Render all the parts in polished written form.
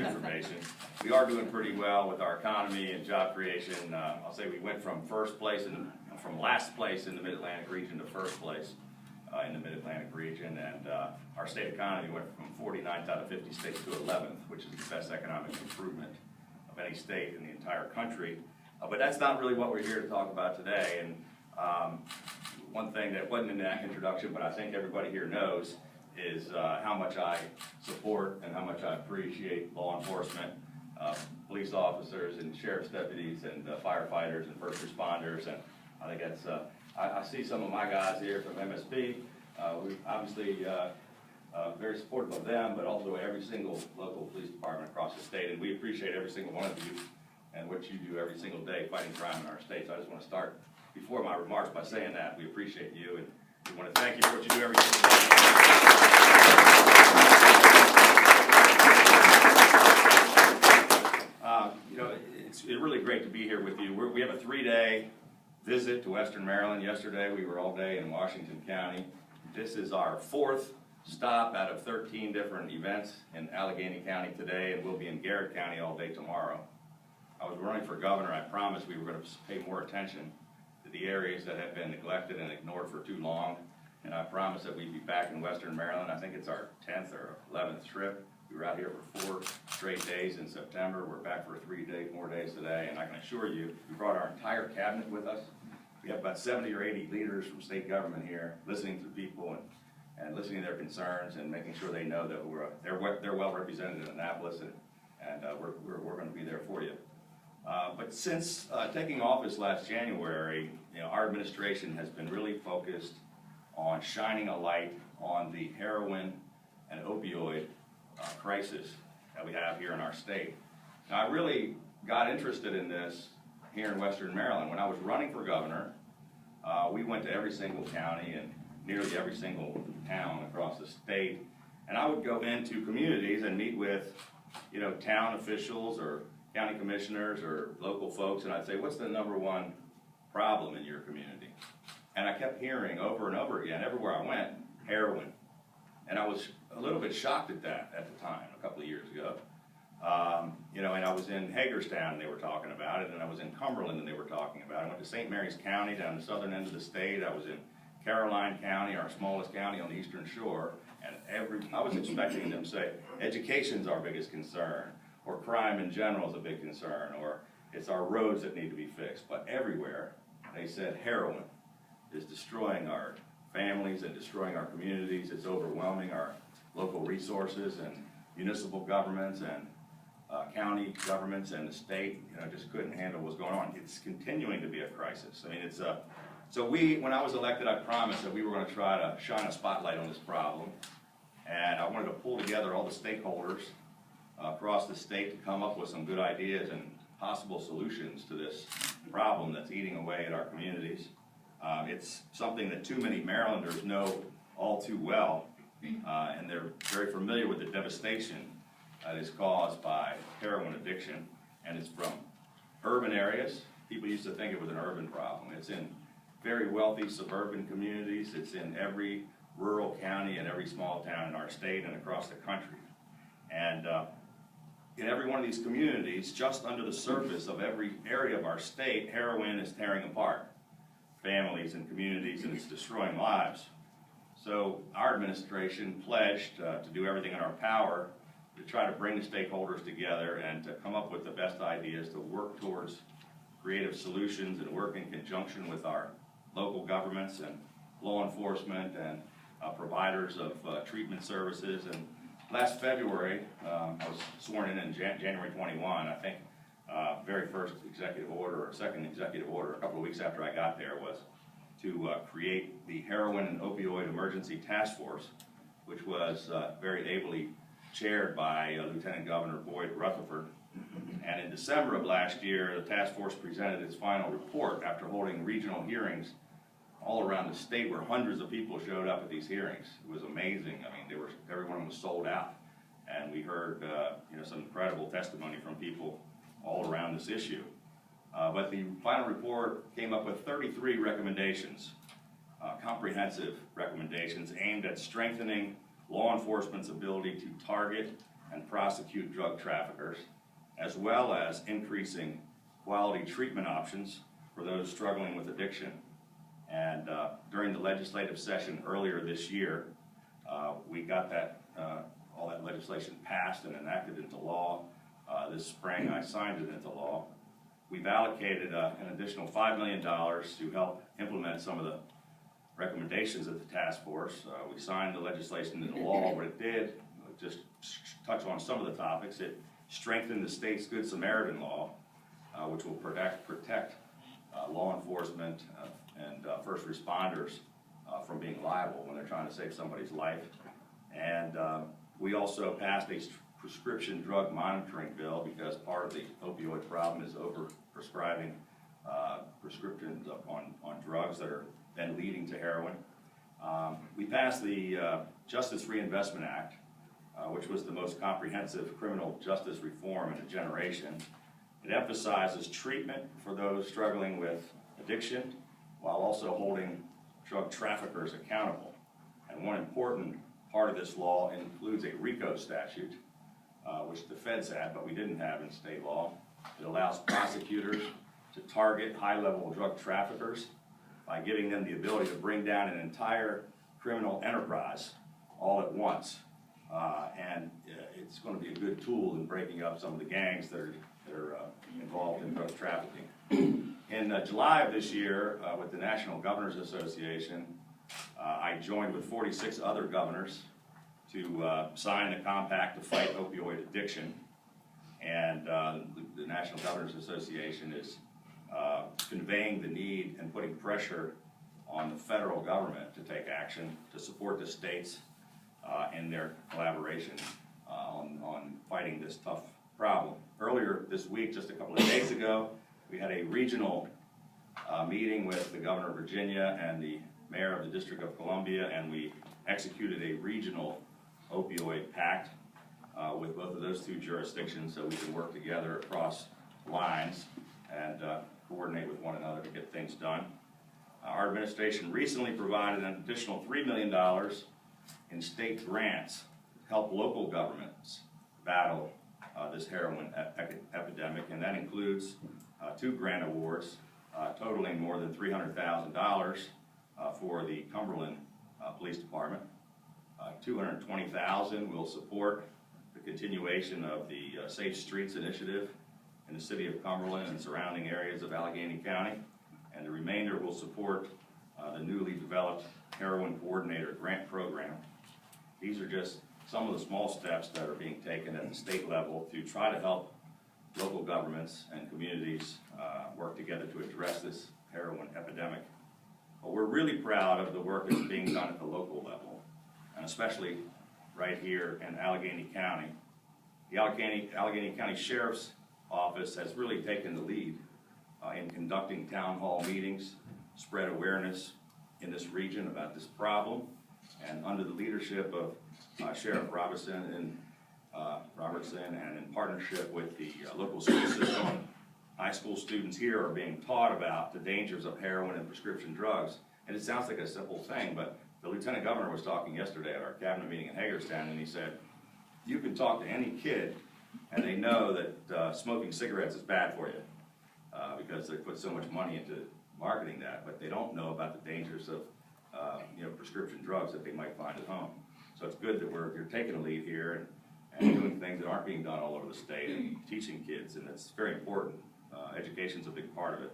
information. We are doing pretty well with our economy and job creation. I'll say we went from last place in the Mid-Atlantic region to first place in the Mid-Atlantic region, and our state economy went from 49th out of 50 states to 11th, which is the best economic improvement of any state in the entire country. But that's not really what we're here to talk about today. And one thing that wasn't in that introduction, but I think everybody here knows, is how much I support and how much I appreciate law enforcement, police officers and sheriff's deputies and firefighters and first responders. And I think that's, I see some of my guys here from MSP. We're obviously very supportive of them, but also every single local police department across the state. And we appreciate every single one of you and what you do every single day fighting crime in our state. So I just want to start before my remarks by saying that we appreciate you, and we want to thank you for what you do every single day. You know, it's really great to be here with you. We have a 3-day visit to Western Maryland. Yesterday we were all day in Washington County. This is our 4th stop out of 13 different events in Allegany County today, and we'll be in Garrett County all day tomorrow. I was running for governor. I promised we were going to pay more attention to the areas that have been neglected and ignored for too long, and I promised that we'd be back in Western Maryland. I think it's our 10th or 11th trip. We were out here for 4 straight days in September. We're back for 3 more days today, and I can assure you, we brought our entire cabinet with us. We have about 70 or 80 leaders from state government here, listening to people and listening to their concerns and making sure they know that they're well represented in Annapolis, and we're going to be there for you. But since taking office last January, our administration has been really focused on shining a light on the heroin and opioid crisis that we have here in our state. Now, I really got interested in this here in Western Maryland. When I was running for governor, we went to every single county and nearly every single town across the state, and I would go into communities and meet with, town officials or county commissioners or local folks, and I'd say, what's the #1 problem in your community? And I kept hearing over and over again, everywhere I went, heroin. And I was a little bit shocked at that at the time, a couple of years ago. And I was in Hagerstown and they were talking about it, and I was in Cumberland and they were talking about it. I went to St. Mary's County down the southern end of the state. I was in Caroline County, our smallest county on the eastern shore, and I was expecting them to say, education's our biggest concern, or crime in general is a big concern, or it's our roads that need to be fixed. But everywhere, they said heroin is destroying our families and destroying our communities. It's overwhelming our local resources, and municipal governments and county governments and the state, just couldn't handle what's going on. It's continuing to be a crisis. I mean, when I was elected, I promised that we were going to try to shine a spotlight on this problem, and I wanted to pull together all the stakeholders across the state to come up with some good ideas and possible solutions to this problem that's eating away at our communities. It's something that too many Marylanders know all too well, and they're very familiar with the devastation that is caused by heroin addiction, and it's from urban areas. People used to think it was an urban problem. It's in very wealthy suburban communities. It's in every rural county and every small town in our state and across the country. And in every one of these communities, just under the surface of every area of our state, heroin is tearing apart families and communities, and it's destroying lives. So our administration pledged to do everything in our power to try to bring the stakeholders together and to come up with the best ideas to work towards creative solutions and work in conjunction with our local governments and law enforcement and providers of treatment services. And last February, I was sworn in January 21, I think. Very first executive order or second executive order a couple of weeks after I got there was to create the Heroin and Opioid Emergency Task Force, which was very ably chaired by Lieutenant Governor Boyd Rutherford. And in December of last year, the task force presented its final report after holding regional hearings all around the state, where hundreds of people showed up at these hearings. It was amazing. I mean, everyone was sold out, and we heard some incredible testimony from people all around this issue. But the final report came up with 33 recommendations, comprehensive recommendations aimed at strengthening law enforcement's ability to target and prosecute drug traffickers, as well as increasing quality treatment options for those struggling with addiction. And during the legislative session earlier this year, we got that all that legislation passed and enacted into law. This spring, I signed it into law. We've allocated an additional $5 million to help implement some of the recommendations of the task force. We signed the legislation into law. What it did, just touch on some of the topics, it strengthened the state's Good Samaritan law, which will protect law enforcement and first responders from being liable when they're trying to save somebody's life. And we also passed a prescription drug monitoring bill because part of the opioid problem is over-prescribing prescriptions on drugs that are then leading to heroin. We passed the Justice Reinvestment Act, which was the most comprehensive criminal justice reform in a generation. It emphasizes treatment for those struggling with addiction while also holding drug traffickers accountable. And one important part of this law includes a RICO statute, which the feds had, but we didn't have in state law. It allows prosecutors to target high-level drug traffickers by giving them the ability to bring down an entire criminal enterprise all at once. And it's going to be a good tool in breaking up some of the gangs that are involved in drug trafficking. In July of this year, with the National Governors Association, I joined with 46 other governors to sign a compact to fight opioid addiction. And the National Governors Association is conveying the need and putting pressure on the federal government to take action to support the states in their collaboration on fighting this tough problem. Earlier this week, just a couple of days ago, we had a regional meeting with the Governor of Virginia and the Mayor of the District of Columbia, and we executed a regional opioid pact with both of those two jurisdictions so we can work together across lines and coordinate with one another to get things done. Our administration recently provided an additional $3 million in state grants to help local governments battle this heroin epidemic, and that includes 2 grant awards totaling more than $300,000 for the Cumberland Police Department. $220,000 will support the continuation of the Safe Streets initiative in the city of Cumberland and surrounding areas of Allegany County, and the remainder will support the newly developed Heroin Coordinator Grant Program. These are just some of the small steps that are being taken at the state level to try to help local governments and communities work together to address this heroin epidemic. But we're really proud of the work that's being done at the local level, and especially right here in Allegany County. The Allegany County Sheriff's Office has really taken the lead in conducting town hall meetings, spread awareness in this region about this problem, and under the leadership of Sheriff Robertson and in partnership with the local school system, high school students here are being taught about the dangers of heroin and prescription drugs. And it sounds like a simple thing, but the Lieutenant Governor was talking yesterday at our cabinet meeting in Hagerstown, and he said, you can talk to any kid and they know that smoking cigarettes is bad for you because they put so much money into marketing that, but they don't know about the dangers of prescription drugs that they might find at home. So it's good that you're taking a lead here and doing things that aren't being done all over the state and teaching kids, and it's very important. Education's a big part of it.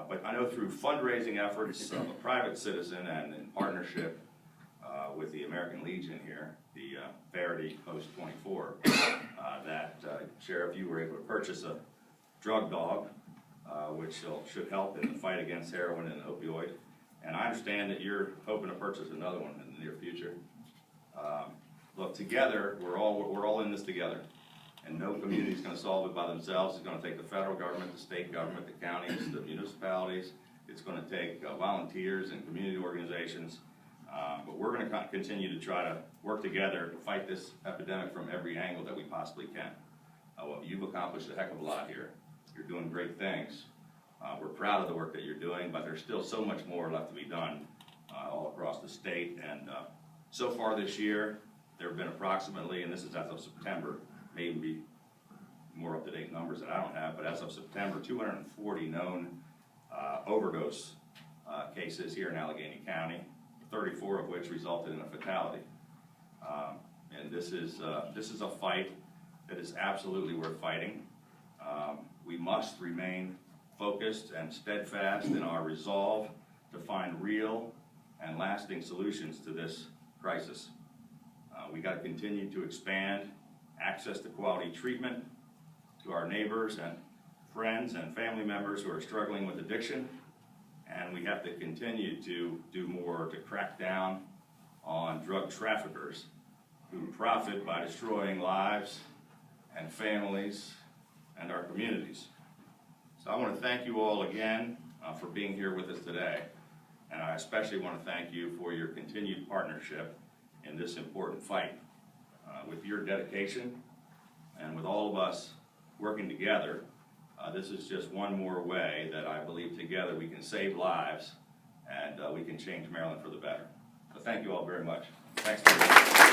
But I know through fundraising efforts of a private citizen and in partnership with the American Legion here, the Verity Post 24, that Sheriff, you were able to purchase a drug dog, which should help in the fight against heroin and opioid. And I understand that you're hoping to purchase another one in the near future. Look, together, we're all in this together. And no community is going to solve it by themselves. It's going to take the federal government, the state government, the counties, the municipalities. It's going to take volunteers and community organizations. But we're going to continue to try to work together to fight this epidemic from every angle that we possibly can. Well, you've accomplished a heck of a lot here. You're doing great things. We're proud of the work that you're doing, but there's still so much more left to be done all across the state. And so far this year, there have been approximately, and this is as of September, may even be more up-to-date numbers that I don't have, but as of September, 240 known overdose cases here in Allegany County, 34 of which resulted in a fatality. And this is a fight that is absolutely worth fighting. We must remain focused and steadfast in our resolve to find real and lasting solutions to this crisis. We got to continue to expand access to quality treatment to our neighbors and friends and family members who are struggling with addiction, and we have to continue to do more to crack down on drug traffickers who profit by destroying lives and families and our communities. So I want to thank you all again for being here with us today, and I especially want to thank you for your continued partnership in this important fight. With your dedication and with all of us working together, this is just one more way that I believe together we can save lives and we can change Maryland for the better. So thank you all very much. Thanks for